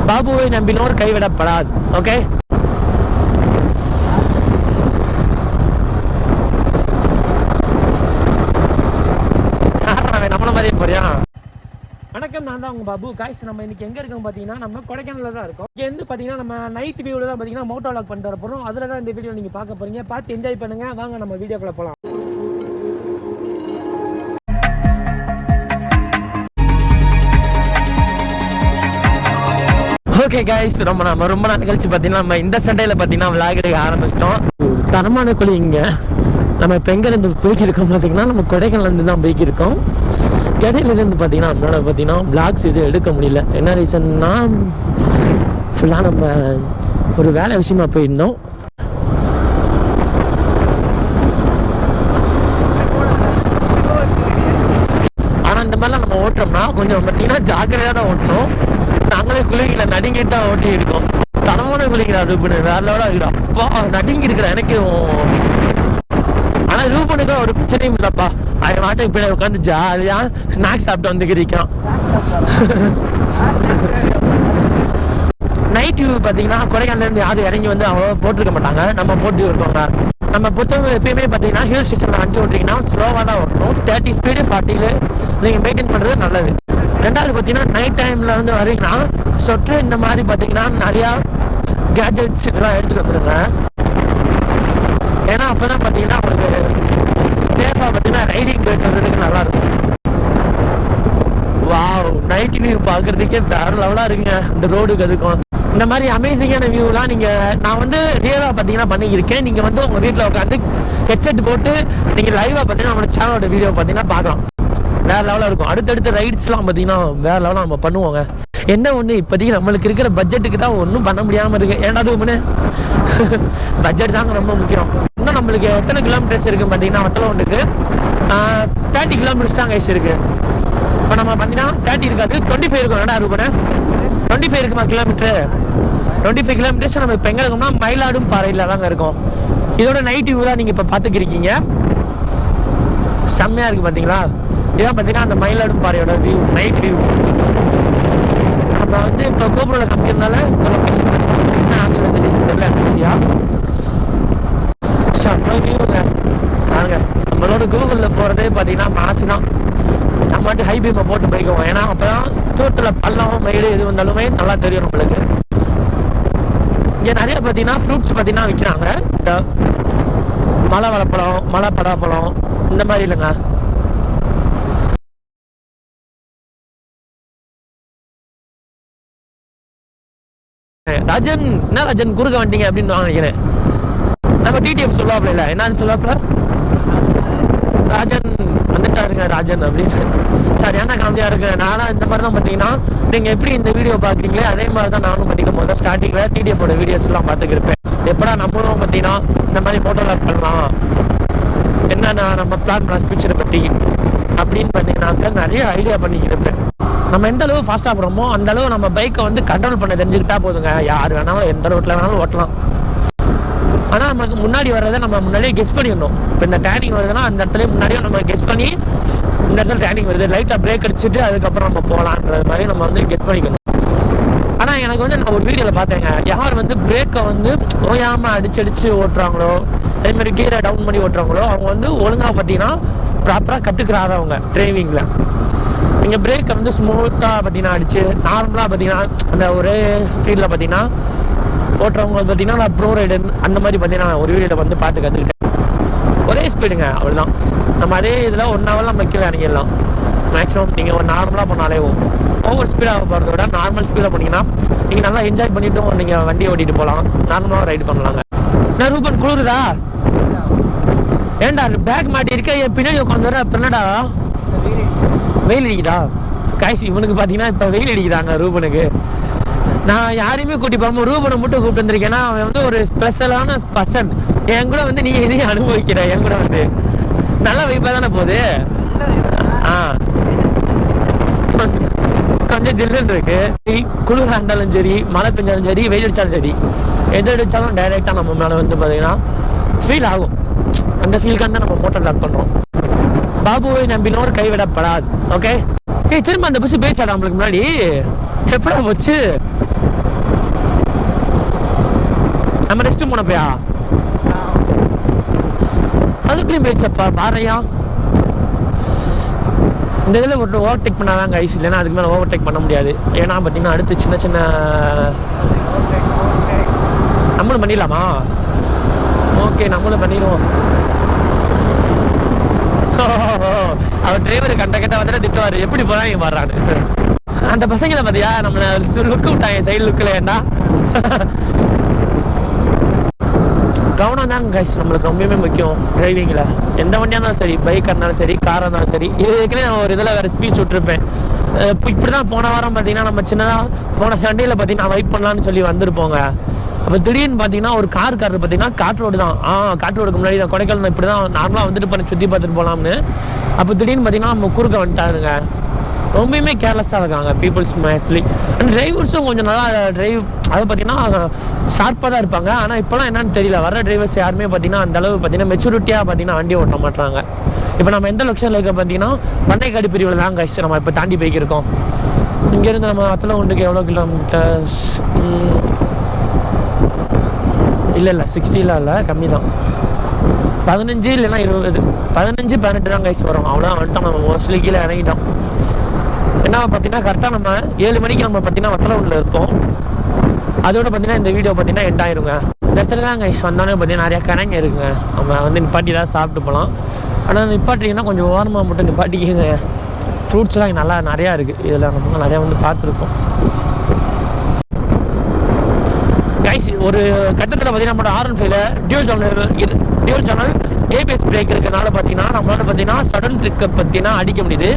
பாபுவை நம்பினோர் கைவிடப்படாது. Okay, நம்மள மாதிரி போறியா? வணக்கம், நான் தான் உங்க பாபு. காய்ஸ், நம்ம இன்னைக்கு எங்க இருக்கோம் பாத்தீங்கன்னா, நம்ம கொடைக்கானல்ல தான் இருக்கோம். இங்க இருந்து பாத்தீங்கன்னா நம்ம நைட் வியூல தான் பாத்தீங்கன்னா மோட்டோ விளாக் பண்ணிட்டு வர போறோம். அதுல தான் இந்த வீடியோ நீங்க பார்க்க போறீங்க. பார்த்து என்ஜாய் பண்ணுங்க. வாங்க நம்ம வீடியோக்குள்ள போலாம். ஓகே காய்ஸ், ரொம்ப நாள் கழிச்சு பார்த்தீங்கன்னா நம்ம இந்த சண்டையில் பார்த்தீங்கன்னா விளாக் எடுக்க ஆரம்பிச்சிட்டோம். தரமான குழி இங்கே. நம்ம இப்போ எங்கேருந்து போய்க்கிருக்கோம் பார்த்தீங்கன்னா, நம்ம கொடைக்கானலேருந்து தான் போய்க்கிருக்கோம். இடையிலேருந்து பார்த்தீங்கன்னா நம்மளால் பார்த்தீங்கன்னா விளாக்ஸ் இது எடுக்க முடியல. என்ன ரீசன்னா, ஃபுல்லாக நம்ம ஒரு வேலை விஷயமா போயிருந்தோம். ஆனால் இந்த மாதிரிலாம் நம்ம ஓட்டுறோம்னா கொஞ்சம் பார்த்தீங்கன்னா ஜாக்கிரதையாக தான் ஓட்டணும். நாங்களே குளிக்கல, நடுங்கிட்டு தான் ஓட்டி இருக்கோம். தரமான குளிக்கிறா ரூபனு, வேற லெவலாக இருக்கிறா. அப்பா நடுங்கி இருக்கிறா எனக்கு. ஆனால் ரூபனுக்கு ஒரு பிரச்சனையும் இல்லைப்பா. அவன் மாட்டுக்கு பின்னாடி உட்காந்து ஜாலியாக ஸ்நாக்ஸ் சாப்பிட்டு வந்துக்கிறிக்கான். நைட் வியூ பார்த்தீங்கன்னா கொடைக்கானலேருந்து யாரும் இறங்கி வந்து அவ்வளோ போட்டிருக்க மாட்டாங்க. நம்ம போட்டு இருக்கோங்க. நம்ம பொறுத்தவரை எப்பயுமே பார்த்தீங்கன்னா ஹில் ஸ்டேஷனில் வண்டி ஓட்டிங்கன்னா ஸ்லோவாக தான் ஓட்டணும். 30 ஸ்பீடு 40 நீங்கள் மெயின்டைன் பண்ணுறது நல்லது. ரெண்டாவது பார்த்தீங்கன்னா நைட் டைமில் வந்து வரீங்கன்னா சொட்டு இந்த மாதிரி பார்த்தீங்கன்னா நிறையா கேஜெட்ஸ் இதெல்லாம் எடுத்துகிட்டு வந்துடுங்க. ஏன்னா அப்போ தான் பார்த்தீங்கன்னா உங்களுக்கு சேஃபாக பார்த்தீங்கன்னா ரைடிங் போயிட்டு வர்றதுக்கு நல்லாயிருக்கும். வாவ், நைட் வியூ பார்க்குறதுக்கே வேற லெவலாக இருக்குங்க. இந்த ரோடுக்கு அதுக்கும் இந்த மாதிரி அமேசிங்கான வியூலாம் நான் வந்து ரியலாக பார்த்தீங்கன்னா பண்ணியிருக்கேன். நீங்கள் வந்து உங்கள் வீட்டில் உட்காந்து ஹெட்செட் போட்டு நீங்கள் லைவாக பார்த்தீங்கன்னா நம்மளோட சேனலோட வீடியோ பார்த்தீங்கன்னா பார்க்கலாம். வேற லெவலாக இருக்கும். அடுத்தடுத்த ரைட்ஸ்லாம் பார்த்தீங்கன்னா வேற லெவலாக நம்ம பண்ணுவோங்க. என்ன ஒன்று, இப்போதைக்கு நம்மளுக்கு இருக்கிற பட்ஜெட்டுக்கு தான் ஒன்றும் பண்ண முடியாமல் இருக்கு. ஏன்னா ரூபனு பட்ஜெட் தாங்க ரொம்ப முக்கியம். இன்னும் நம்மளுக்கு எத்தனை கிலோமீட்டர்ஸ் இருக்குது பார்த்தீங்கன்னா, வத்தலகுண்டுக்கு 30 கிலோமீட்டர்ஸ் தான் கைஸ் இருக்கு. இப்போ நம்ம பார்த்தீங்கன்னா 30 இருக்காது, 25 இருக்கும். ஏன்னா ரூபனு 25 இருக்குமா கிலோமீட்டரு? 25 கிலோமீட்டர்ஸ் நம்ம இப்போ எங்கே இருக்கோம்னா மயிலாடும் பாறையில் தாங்க இருக்கோம். இதோட நைட் வியூ தான் நீங்கள் இப்போ பார்த்துக்கிருக்கீங்க. செம்மையாக இருக்குது பார்த்தீங்களா? இதான் பார்த்தீங்கன்னா அந்த மயிலாடும் பாறையோட வியூ, நைட் வியூ. நம்ம வந்து இப்போ கோபுரோவில் காமிக்கிறதுனால ஆங்கில தெரியல சரியா. செம்ம வியூங்க பாருங்க. நம்மளோட கூகுளில் போகிறதே பார்த்தீங்கன்னா மாசு தான். நம்ம வந்து ஹைபீமை போட்டு போய்க்குவோம். ஏன்னா அப்போ தான் தூரத்தில் பள்ளம் மயிடு எது வந்தாலுமே நல்லா தெரியும் நம்மளுக்கு. இங்கே நிறைய பார்த்தீங்கன்னா ஃப்ரூட்ஸ் பார்த்தீங்கன்னா விற்கிறாங்க. இந்த மலை வாழைப்பழம், மலை பலாப்பழம் இந்த மாதிரி இல்லைங்க. ராஜன், என்ன ராஜன் குறுக்க வந்துட்டீங்க அப்படின்னு நினைக்கிறேன். நம்ம டிடிஎஃப் சொல்லாப்ல இல்லை, என்னன்னு சொல்லாப்ல ராஜன் வந்துட்டாருங்க ராஜன் அப்படின்னு. சரியான காமெடியா இருக்கு. நானும் இந்த மாதிரி தான் பார்த்தீங்கன்னா நீங்கள் எப்படி இந்த வீடியோ பார்க்குறீங்களே அதே மாதிரி தான் நானும் பார்த்தீங்கன்னா முதல்ல ஸ்டார்டிங்கில் டிடிஎஃபோட வீடியோஸ் எல்லாம் பார்த்துக்கிருப்பேன். எப்படா நம்மளும் பார்த்தீங்கன்னா இந்த மாதிரி ஃபோட்டோ லாக் பண்ணலாம், என்னன்னா நம்ம பிளான் பண்ண ஃபியூச்சரை பற்றி அப்படின்னு பார்த்தீங்கன்னாக்க நிறைய ஐடியா பண்ணிக்கிருப்பேன். நம்ம எந்த அளவு ஃபாஸ்ட்டாக போகிறோமோ அந்த அளவு நம்ம பைக்கை வந்து கண்ட்ரோல் பண்ண தெரிஞ்சுக்கிட்டா போதுங்க. யார் வேணாலும் எந்த ரோட்டில் வேணாலும் ஓட்டலாம். ஆனால் நமக்கு முன்னாடி வர்றதை நம்ம முன்னாடியே கெஸ் பண்ணிடணும். இப்போ இந்த டேனிங் வருதுன்னா அந்த இடத்துல முன்னாடியே நம்ம கெஸ் பண்ணி இந்த இடத்துல டேனிங் வருது, லைட்டாக பிரேக் அடிச்சுட்டு அதுக்கப்புறம் நம்ம போகலான்றது மாதிரி நம்ம வந்து கெஸ் பண்ணிக்கணும். ஆனால் எனக்கு வந்து நான் ஒரு வீடியோவில் பார்த்தேங்க, யார் வந்து பிரேக்கை வந்து ஓயாமல் அடிச்சு ஓட்டுறாங்களோ, அதேமாதிரி கீரை டவுன் பண்ணி ஓட்டுறாங்களோ அவங்க வந்து ஒழுங்காக பார்த்தீங்கன்னா ப்ராப்பராக கற்றுக்கிறாதவங்க டிரைவிங்கில். நீங்கள் பிரேக்கை வந்து ஸ்மூத்தாக பார்த்தீங்கன்னா அடிச்சு நார்மலாக பார்த்தீங்கன்னா அந்த ஒரே ஸ்பீடில் பார்த்தீங்கன்னா ஓட்டுறவங்க பார்த்தீங்கன்னா நான் ப்ரோ ரைடர் அந்த மாதிரி பார்த்தீங்கன்னா ஒரு வீடியோவில் வந்து பார்த்து கற்றுக்கிட்டேன். ஒரே ஸ்பீடுங்க, அவ்வளோதான். நம்ம அதே இதில் 1 ஹவர்லாம் நம்ம கீழே இறங்கிடலாம். மேக்ஸிமம் நீங்கள் ஒரு நார்மலாக போனாலே ஓவர் ஸ்பீடாக போகிறத விட நார்மல் ஸ்பீடாக போனீங்கன்னா நீங்கள் நல்லா என்ஜாய் பண்ணிவிட்டும் நீங்கள் வண்டியை ஓட்டிகிட்டு போகலாம், நார்மலாக ரைடு பண்ணலாங்க. நான் ரூபன் குளிருதா? ஏன்டா பேக் மாட்டி இருக்க, என் பின்னாடி உட்காந்து வர பின்னடா வெயில் அடிக்குதா? காய்ச்சி இவனுக்கு பார்த்தீங்கன்னா இப்போ வெயில் அடிக்குதாங்க ரூபனுக்கு. நான் யாரையுமே கூட்டி போகாம ரூபனை மட்டும் கூப்பிட்டு வந்திருக்கேன்னா அவன் வந்து ஒரு ஸ்பெஷலான பர்சன். என் கூட வந்து நீங்க எதையும் அனுபவிக்கிற என் கூட வந்து நல்லா வைப்பா தானே போகுது. கொஞ்சம் ஜில்லுன்னு இருக்கு. குளிர் இருந்தாலும் சரி, மழை பெஞ்சாலும் சரி, வெயில் அடிச்சாலும் சரி, எது அடிச்சாலும் டைரெக்டா நம்ம மேல வந்து பாத்தீங்கன்னா ஃபீல் ஆகும். அந்த ஃபீல்காக தான் நம்ம மோட்டர் லாக் பண்றோம். பாபுவை நம்பினோர் கைவிடப்படாது. ஓகே, திரும்ப அந்த பஸ் பேசாடா நம்மளுக்கு முன்னாடி எப்படா போச்சு? நம்ம ரெஸ்ட் போனப்பையா அதுக்குள்ளேயும் போயிடுச்சப்பா பாறையா. இந்த இதில் ஒரு ஓவர்டேக் பண்ணாதாங்க ஐஸ், இல்லைன்னா அதுக்கு மேலே ஓவர்டேக் பண்ண முடியாது. ஏன்னா பார்த்தீங்கன்னா அடுத்து சின்ன சின்ன நம்மளும் பண்ணிடலாமா? ஓகே நம்மளும் பண்ணிடுவோம். அவர் டிரைவர் கண்ட வந்துட்டு திட்டுவார், எப்படி போறாங்க வர்றான்னு. அந்த பசங்களை பார்த்தியா நம்மளை லுக்கு விட்டாங்க சைடு லுக்கில். ஏன்னா கவனம் தாங்க கைஸ் நம்மளுக்கு ரொம்பவே முக்கியம் டிரைவிங்கில். எந்த வண்டியாக இருந்தாலும் சரி, பைக்காக இருந்தாலும் சரி, காராக இருந்தாலும் சரி. இதுக்குன்னே நான் ஒரு இதில் வேறு ஸ்பீச் விட்டுருப்பேன். இப்படி தான் போன வாரம் பார்த்தீங்கன்னா நம்ம சின்னதாக போன சண்டேயில் பார்த்தீங்கன்னா வெயிட் பண்ணலான்னு சொல்லி வந்திருப்போங்க. அப்போ திடீர்னு பார்த்தீங்கன்னா ஒரு கார் பார்த்தீங்கன்னா காட்டு ரோடு தான். காட்டு ரோடுக்கு முன்னாடி நான் கொடைக்கானல் இப்படி தான் நார்மலாக வந்துட்டு பண்ணி சுற்றி பார்த்துட்டு போகலாம்னு. அப்போ திடீர்னு பார்த்தீங்கன்னா நம்ம குறுக்க வந்துட்டாருங்க. ரொம்பவுமே கேர்லெஸ்ஸாக இருக்காங்க பீப்புள்ஸ் மோஸ்ட்லி. அண்ட் டிரைவர்ஸும் கொஞ்சம் நல்லா டிரைவ் அது பார்த்தீங்கன்னா ஷார்ப்பாக தான் இருப்பாங்க. ஆனால் இப்போலாம் என்னன்னு தெரியல, வர டிரைவர்ஸ் யாருமே பார்த்தீங்கன்னா அந்தளவு பார்த்தீங்கன்னா மெச்சூரிட்டியாக பார்த்தீங்கன்னா வண்டி ஓட்ட மாட்டாங்க. இப்போ நம்ம எந்த லொக்கேஷனில் இருக்க பார்த்தீங்கன்னா பண்ணைக்காடு பிரிவில் தான் கழிச்சு நம்ம இப்போ தாண்டி போய்க்கிருக்கோம். இங்கேருந்து நம்ம அத்தலகுண்டுக்கு எவ்வளோ கிலோமீட்டர்ஸ்? இல்லை 60 இல்லை, கம்மி தான். 15 இல்லைன்னா 20, 15, 18 தான் கைஸ் வரும். அவ்வளோ வந்துட்டோம் நம்ம மோஸ்ட்லி கீழே இறங்கிட்டோம். என்ன பார்த்தீங்கன்னா கரெக்டாக நம்ம 7 மணிக்கு நம்ம பார்த்தீங்கன்னா வத்தலகுண்டில் இருக்கோம். அதோட பார்த்தீங்கன்னா இந்த வீடியோ பார்த்தீங்கன்னா எண்ட் ஆயிருங்க. இந்த இடத்துல தான் கைஸ் வந்தோடனே பார்த்தீங்கன்னா நிறையா கடைங்க இருக்குங்க. நம்ம வந்து நிப்பாட்டி தான் சாப்பிட்டு போகலாம். ஆனால் நிப்பாட்டிங்கன்னா கொஞ்சம் ஓரமாக மட்டும் நிப்பாட்டிக்கங்க. ஃப்ரூட்ஸ்லாம் நல்லா நிறையா இருக்குது. இதில் நம்ம நிறையா வந்து பார்த்துருக்கோம் கைஸ். ஒரு கட்டத்தில் பார்த்தீங்கன்னா நம்மளோட R15 dual channel ABS break இருக்கிறதுனால பார்த்தீங்கன்னா நம்மளால பார்த்தீங்கன்னா சடன் ட்ரிக்கை பார்த்தீங்கன்னா அடிக்க முடியுது.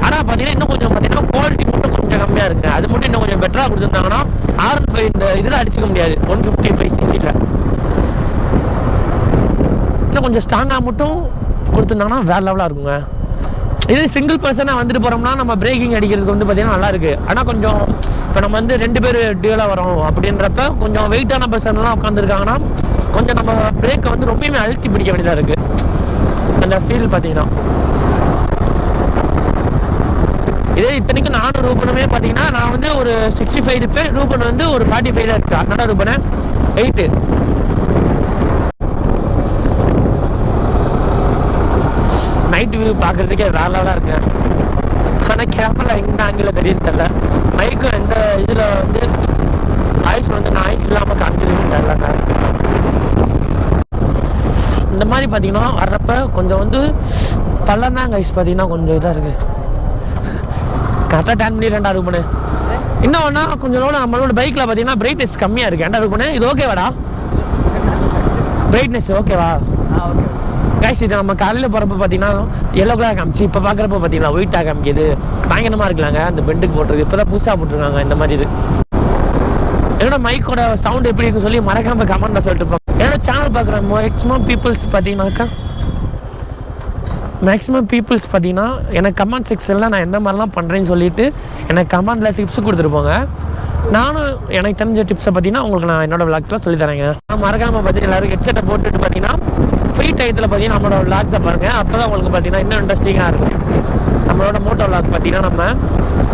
ஆனால் பார்த்தீங்கன்னா இன்னும் கொஞ்சம் பார்த்தீங்கன்னா குவாலிட்டி மட்டும் கொஞ்சம் கம்மியாக இருக்குங்க. அது மட்டும் இன்னும் கொஞ்சம் பெட்டராக கொடுத்துருந்தாங்கன்னா R15 இந்த இதில் அடிச்சிக்க முடியாது. 155cc இன்னும் கொஞ்சம் ஸ்ட்ராங்காக மட்டும் கொடுத்துருந்தாங்கன்னா வேற லெவலாக இருக்குங்க. இதே சிங்கிள் பர்சனாக வந்துட்டு போகிறோம்னா நம்ம பிரேக்கிங் அடிக்கிறதுக்கு வந்து பார்த்தீங்கன்னா நல்லா இருக்கு. ஆனால் கொஞ்சம் இப்போ நம்ம வந்து 2 பேர் டியூலாக வரோம் அப்படின்றப்ப கொஞ்சம் வெயிட்டான பர்சன்லாம் உட்காந்துருக்காங்கன்னா கொஞ்சம் நம்ம பிரேக்கை வந்து ரொம்பவுமே அழுத்தி பிடிக்க வேண்டியதாக இருக்குது. அந்த ஃபீல் பார்த்தீங்கன்னா இதே இத்தனைக்கும் நானும் ரூபனுமே பார்த்தீங்கன்னா நான் வந்து ஒரு 65 இருப்பேன், ரூபன் வந்து ஒரு 45 இருக்கு. அதனால ரூபனை 8. நைட் வியூ பார்க்குறதுக்கே வேற லெவலாக இருக்குங்க. ஆனால் கேமரா எந்த ஆங்கில தெரியுது தெரில, மைக்கும் எந்த இதில் வந்து நாய்ஸ் வந்து நாய்ஸ் இல்லாமல் காமிக்கிறதுன்னு தெரிலங்க. இந்த மாதிரி பார்த்தீங்கன்னா வர்றப்ப கொஞ்சம் வந்து பள்ளம் தான் கைஸ் பார்த்தீங்கன்னா கொஞ்சம் இதாக இருக்குது. கரெக்டாக டேன் பண்ணி 2 ரூபனு. இன்னும் ஒன்றா கொஞ்சம் நம்மளோட பைக்கில் பார்த்தீங்கன்னா பிரைட்னஸ் கம்மியாக இருக்குது. 2 ரூபனு இது ஓகேவாடா? பிரைட்னஸ் ஓகேவா? கைஸ் இது நம்ம காலையில் போகிறப்ப பார்த்தீங்கன்னா எல்லோ கலர் காமிச்சு, இப்போ பார்க்குறப்ப பார்த்தீங்கன்னா ஒயிட்டாக காமிக்குது. பயங்கரமாக இருக்கலாங்க அந்த பெண்டுக்கு போட்டிருக்கு. இப்போ தான் புதுசாக போட்டிருக்காங்க இந்த மாதிரி. இது என்னோட மைக்கோட சவுண்ட் எப்படி இருக்குன்னு சொல்லி மறக்காம கமெண்ட்ல சொல்லிட்டு போங்க. என்னோட சேனல் பார்க்குற மேக்ஸிமம் பீப்புள்ஸ் பார்த்தீங்கன்னா எனக்கு கமெண்ட் செக்ஷனில் நான் எந்த மாதிரிலாம் பண்ணுறேன்னு சொல்லிட்டு எனக்கு கமெண்டில் டிப்ஸ் கொடுத்துருப்போங்க. நானும் எனக்கு தெரிஞ்ச டிப்ஸை பார்த்தீங்கன்னா உங்களுக்கு நான் என்னோட விளாக்ஸ்லாம் சொல்லி தரேங்க. நான் மறக்காமல் பார்த்தீங்கன்னா எல்லாரும் ஹெட்செட்டை போட்டுட்டு பார்த்தீங்கன்னா ஃப்ரீ டயத்தில் பார்த்தீங்கன்னா நம்மளோட விளாக்ஸை பாருங்கள். அப்போ தான் உங்களுக்கு பார்த்தீங்கன்னா இன்னும் இன்ட்ரெஸ்டிங்காக இருக்கும். நம்மளோட மோட்டோ விளாக் பார்த்தீங்கன்னா நம்ம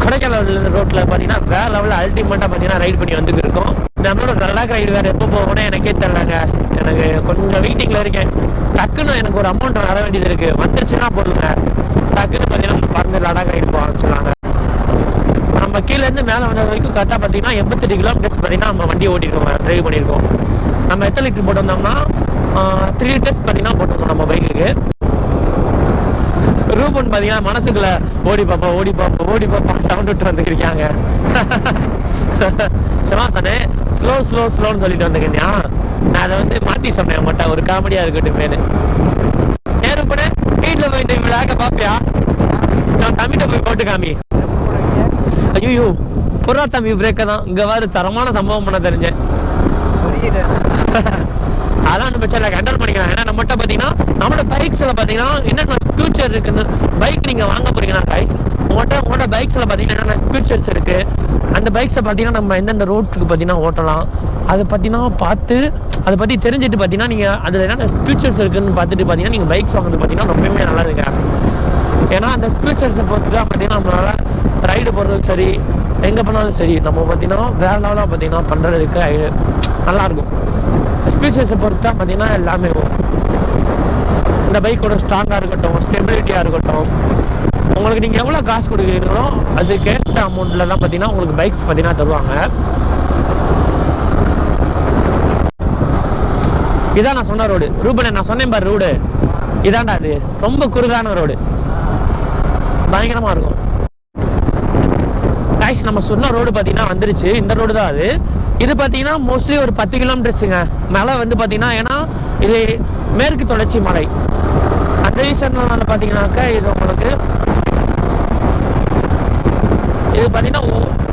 கொடைக்கானல் ரோட்டில் பார்த்தீங்கன்னா வேற லெவலில் அல்டிமேட்டாக பார்த்தீங்கன்னா ரைட் பண்ணி வந்துட்டு இருக்கோம். நம்மளோட லடாக் ரைடு வேறு எப்போ போகணும்னு எனக்கே தெரியலங்க. எனக்கு கொஞ்சம் வெயிட்டிங்கில் இருக்கேன். டக்குன்னு எனக்கு ஒரு அமௌண்ட் வர வேண்டியது இருக்குது. வந்துருச்சுன்னா போடுங்க. டக்குன்னு பார்த்தீங்கன்னா பறந்து லடாக் ரைடு போக ஆரம்பிச்சிடலாங்க. நம்ம கீழேருந்து மேலே வந்த வரைக்கும் கரெக்டாக பார்த்தீங்கன்னா 88 கிலோமீட்டர்ஸ் பார்த்தீங்கன்னா நம்ம வண்டியை ஓட்டிருக்கோம், ட்ரைவ் பண்ணியிருக்கோம். நம்ம எத்தனை லிட்டர் போட்டு வந்தோம்னா 3 லிட்டர்ஸ் பார்த்தீங்கன்னா போட்டுருக்கோம் நம்ம பைக்குக்கு. ரூபன் பார்த்தீங்கன்னா மனசுக்குள்ள ஓடி பாப்பா சவுண்ட் விட்டு வந்துருக்காங்க. சமாசானே ஸ்லோன்னு சொல்லிட்டு வந்துருக்கேன்யா. நான் அதை வந்து மாற்றி சொன்னேன் மட்டும் ஒரு காமெடியாக இருக்கட்டும் மேனு. ஏன் ரூபனே வீட்டில் போயிட்டு விழாக்க பாப்பியா? நான் தம்பிட்ட போய் போட்டு காமி. ஐயோ புறா தம்பி பிரேக்க தான் இங்கே வேறு தரமான சம்பவம் பண்ண தெரிஞ்சேன். அதான் பிரச்சனை ஹேண்டில் பண்ணிக்கலாம். ஏன்னா நம்மகிட்ட பார்த்தீங்கன்னா நம்மளோட பைக்ஸில் பார்த்தீங்கன்னா என்னென்ன ஃபியூச்சர் இருக்குன்னு பைக் நீங்கள் வாங்க போறீங்கன்னா கைஸ் உங்களோட பைக்ஸில் பார்த்தீங்கன்னா என்னென்ன ஃபியூச்சர்ஸ் இருக்குது. அந்த பைக்ஸை பார்த்தீங்கன்னா நம்ம எந்தெந்த ரோட்டுக்கு பார்த்தீங்கன்னா ஓட்டலாம் அதை பார்த்தீங்கன்னா பார்த்து அதை பற்றி தெரிஞ்சுட்டு பார்த்தீங்கன்னா நீங்கள் அதில் என்னென்ன ஃபியூச்சர்ஸ் இருக்குதுன்னு பார்த்துட்டு பார்த்தீங்கன்னா நீங்கள் பைக்ஸ் வாங்குறது பார்த்தீங்கன்னா ரொம்பவே நல்லா இருக்குங்க. ஏன்னா அந்த ஃபியூச்சர்ஸை பொறுத்து தான் பார்த்தீங்கன்னா நம்மளால் ரைடு போகிறதுக்கு சரி எங்கே பண்ணாலும் சரி நம்ம பார்த்தீங்கன்னா வேற லெவலாக பார்த்தீங்கன்னா பண்ணுறதுக்கு நல்லாயிருக்கும். ஸ்பீச்சஸை பொறுத்து தான் பார்த்தீங்கன்னா எல்லாமே வரும். இந்த பைக்கோட ஸ்ட்ராங்காக இருக்கட்டும், ஸ்டெபிலிட்டியாக இருக்கட்டும், உங்களுக்கு நீங்கள் எவ்வளோ காசு கொடுக்குறீங்களோ அதுக்கேற்ற அமௌண்ட்டில் தான் பார்த்தீங்கன்னா உங்களுக்கு பைக்ஸ் பார்த்தீங்கன்னா தருவாங்க. இதான் நான் சொன்ன ரோடு. ரூபனே நான் சொன்னேன் பாரு ரோடு இதாண்டா. அது ரொம்ப குறுகான ரோடு, பயங்கரமாக இருக்கும். காய்ஸ் நம்ம சொன்ன ரோடு பார்த்தீங்கன்னா வந்துருச்சு. இந்த ரோடு தான் அது. இது பார்த்தீங்கன்னா மோஸ்ட்லி ஒரு 10 கிலோமீட்டர்ஸுங்க. மலை வந்து பார்த்தீங்கன்னா ஏன்னா இது மேற்கு தொடர்ச்சி மலை. அந்த ரீசன்னால பார்த்தீங்கன்னாக்கா இது உங்களுக்கு இது பார்த்தீங்கன்னா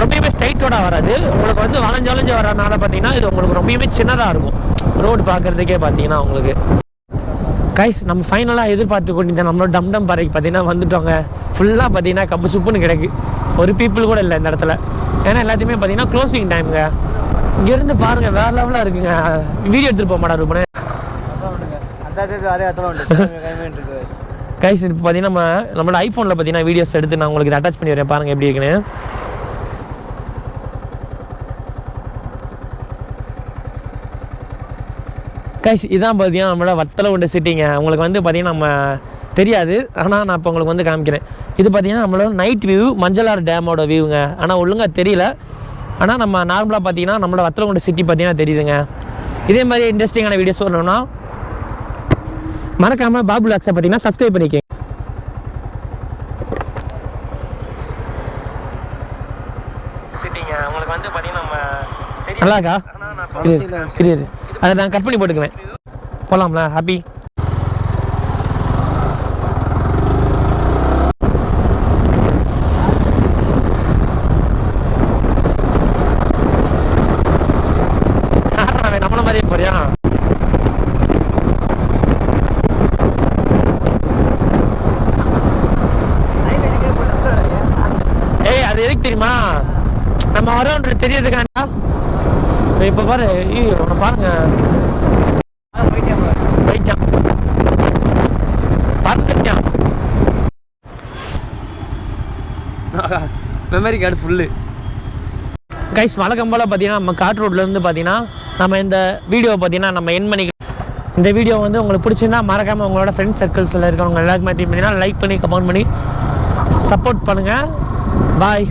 ரொம்பவே ஸ்ட்ரைட்டோட வராது. உங்களுக்கு வந்து வளைஞ்சு வரனால பார்த்தீங்கன்னா இது உங்களுக்கு ரொம்பவே சின்னதாக இருக்கும் ரோடு பார்க்குறதுக்கே பார்த்தீங்கன்னா உங்களுக்கு. கைஸ் நம்ம ஃபைனலாக எதிர்பார்த்து கொண்டு நம்மளோட டம் பாறைக்கு பார்த்தீங்கன்னா வந்துட்டோங்க. ஃபுல்லாக பார்த்தீங்கன்னா கப்பு சுப்புன்னு கிடக்கு. ஒரு பீப்புள் கூட இல்லை இந்த இடத்துல. ஏன்னா எல்லாத்தையுமே பார்த்தீங்கன்னா க்ளோசிங் டைமுங்க. இங்கேருந்து பாருங்கள் வேறு லெவலாக இருக்குங்க. வீடியோ எடுத்துகிட்டு போக மாட்டா ரூபனே. கைஸ் இப்போ பார்த்தீங்கன்னா நம்மளோட ஐஃபோனில் பார்த்தீங்கன்னா வீடியோஸ் எடுத்து நான் உங்களுக்கு அட்டாச் பண்ணி வரேன். பாருங்கள் எப்படி இருக்குன்னு. கைஸ் இதான் பார்த்தீங்கன்னா நம்மளோட வத்தலகுண்டு சிட்டிங்க. உங்களுக்கு வந்து பார்த்தீங்கன்னா நம்ம தெரியாது, ஆனால் நான் இப்போ உங்களுக்கு வந்து காமிக்கிறேன். இது பார்த்தீங்கன்னா நம்மளோட நைட் வியூ, மஞ்சளாறு டேமோட வியூங்க. ஆனால் ஒழுங்காக தெரியல. ஆனால் நம்ம நார்மலாக பார்த்தீங்கன்னா நம்மளோட வத்தலகுண்டு சிட்டி பார்த்தீங்கன்னா தெரியுதுங்க. இதே மாதிரி இன்ட்ரெஸ்டிங்கான வீடியோஸ் வரணும்னா மறக்காமல் பாபு லாக்ஸை பார்த்தீங்கன்னா சப்ஸ்கிரைப் பண்ணிக்கங்க. சிட்டிங்க உங்களுக்கு வந்து பார்த்தீங்கன்னா நம்ம நல்லாக்கா இரு அதை நான் கட் பண்ணி போட்டுக்குவேன். போகலாம்ல ஹாப்பி. நம்மள மாதிரியே போறியா? ஏய் அது எதுக்கு தெரியுமா? நம்ம வரோன்ற தெரியறதுக்காண்டா. இப்போ பாரு உன்னை பாருங்க பறந்துட்டான். Memory card full. கைஸ் வழக்கம் போல் பார்த்தீங்கன்னா நம்ம காட் ரோட்லேருந்து பார்த்தீங்கன்னா நம்ம இந்த வீடியோ பார்த்தீங்கன்னா நம்ம என் பண்ணி இந்த வீடியோ வந்து உங்களுக்கு பிடிச்சிருந்தா மறக்காமல் உங்களோட ஃப்ரெண்ட்ஸ் சர்க்கிள்ஸில் இருக்கவங்க எல்லாருக்குமே பார்த்தீங்கன்னா லைக் பண்ணி கமெண்ட் பண்ணி சப்போர்ட் பண்ணுங்கள். பாய்.